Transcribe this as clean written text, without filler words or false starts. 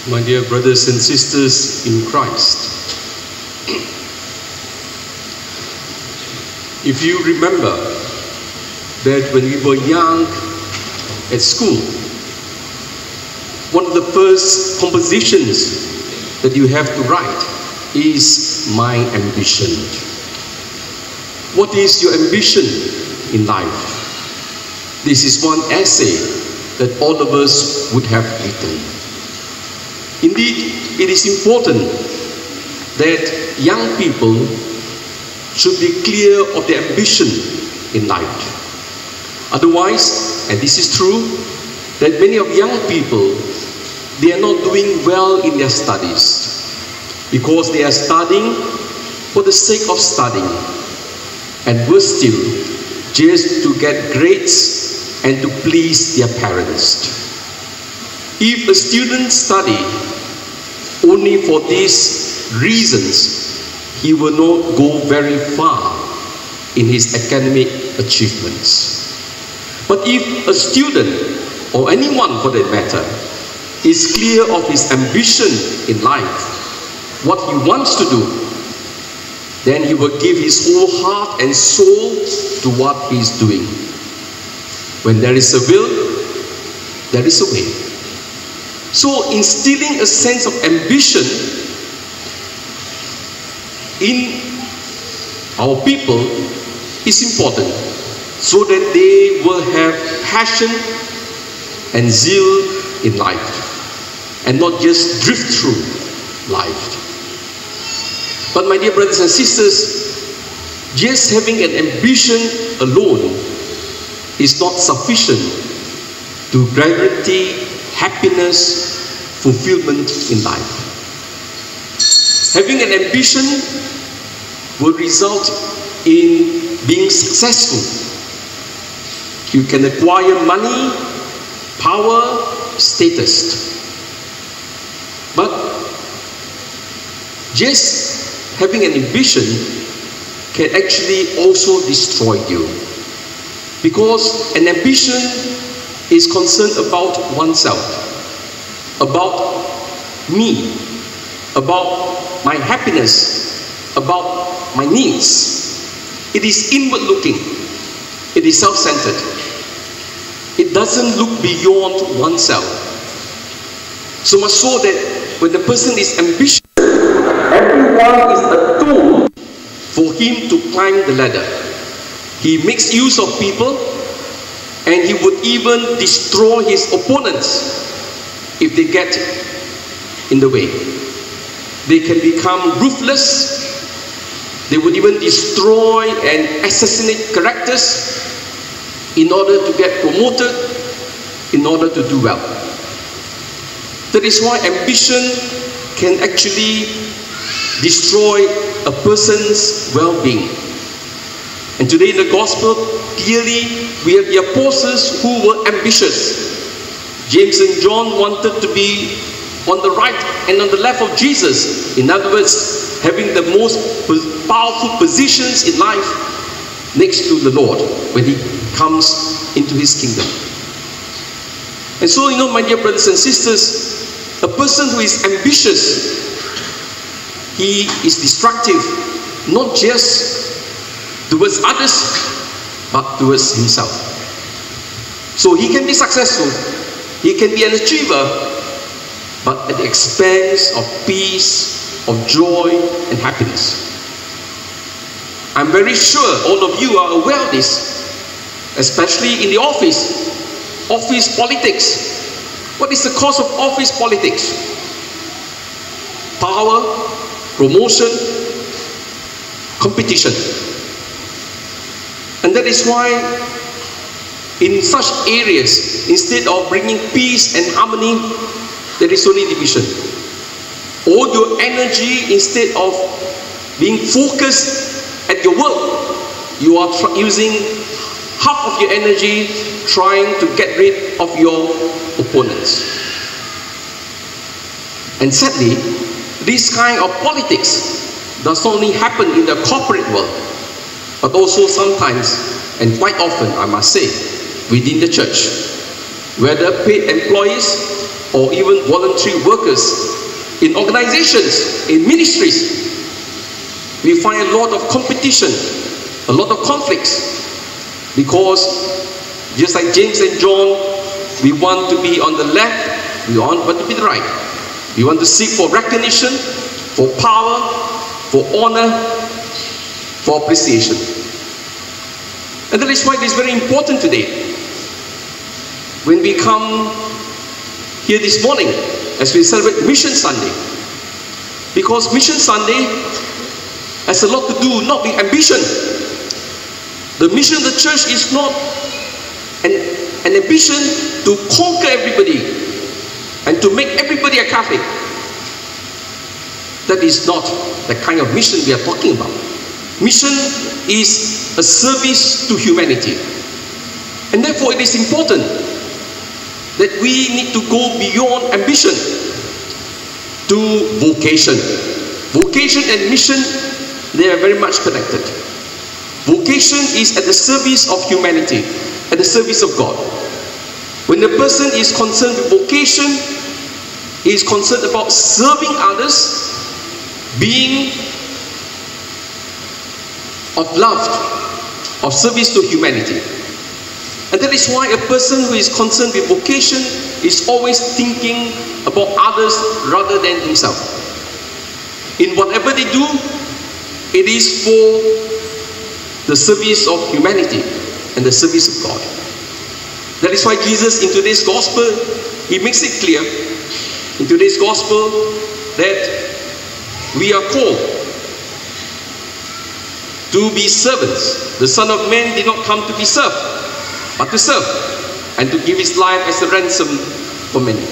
My dear brothers and sisters in Christ, if you remember that when we were young at school, one of the first compositions that you have to write is my ambition. What is your ambition in life? This is one essay that all of us would have written. Indeed, it is important that young people should be clear of their ambition in life. Otherwise, and this is true, that many of young people, they are not doing well in their studies because they are studying for the sake of studying, and worse still, just to get grades and to please their parents. If a student studies only for these reasons, he will not go very far in his academic achievements. But if a student, or anyone for that matter, is clear of his ambition in life, what he wants to do, then he will give his whole heart and soul to what he is doing. When there is a will, there is a way. So instilling a sense of ambition in our people is important, so that they will have passion and zeal in life and not just drift through life. But my dear brothers and sisters, just having an ambition alone is not sufficient to guarantee happiness, fulfillment in life. Having an ambition will result in being successful. You can acquire money, power, status. But just having an ambition can actually also destroy you. Because an ambition is concerned about oneself, about me, about my happiness, about my needs. It is inward looking. It is self-centered. It doesn't look beyond oneself. So much so that when the person is ambitious, everyone is a tool for him to climb the ladder. He makes use of people, and he would even destroy his opponents if they get in the way. They can become ruthless. They would even destroy and assassinate characters in order to get promoted, in order to do well. That is why ambition can actually destroy a person's well-being. And today in the gospel, clearly we have the apostles who were ambitious. James and John wanted to be on the right and on the left of Jesus. In other words, having the most powerful positions in life next to the Lord when he comes into his kingdom. And so, my dear brothers and sisters, a person who is ambitious, he is destructive, not just towards others, but towards himself. So he can be successful, he can be an achiever, but at the expense of peace, of joy and happiness. I'm very sure all of you are aware of this, especially in the office politics. What is the cause of office politics? Power, promotion, competition. And that is why in such areas, instead of bringing peace and harmony, there is only division. All your energy, instead of being focused at your work, you are using half of your energy trying to get rid of your opponents. And sadly, this kind of politics does not only happen in the corporate world, but also sometimes, and quite often I must say, within the church, whether paid employees or even voluntary workers in organizations, in ministries, we find a lot of competition, a lot of conflicts, because just like James and John, we want to be on the left, we want to be the right. We want to seek for recognition, for power, for honor, for appreciation. And that is why it is very important today, when we come here this morning, as we celebrate Mission Sunday. Because Mission Sunday has a lot to do not with ambition. The mission of the church is not an ambition to conquer everybody and to make everybody a Catholic. That is not the kind of mission we are talking about. Mission is a service to humanity. And therefore it is important that we need to go beyond ambition to vocation. Vocation and mission, they are very much connected. Vocation is at the service of humanity, at the service of God. When the person is concerned with vocation, he is concerned about serving others, being of love, of service to humanity. And that is why a person who is concerned with vocation is always thinking about others rather than himself. In whatever they do, it is for the service of humanity and the service of God. That is why Jesus in today's gospel, he makes it clear in today's gospel that we are called to be servants. The Son of Man did not come to be served, but to serve, and to give his life as a ransom for many.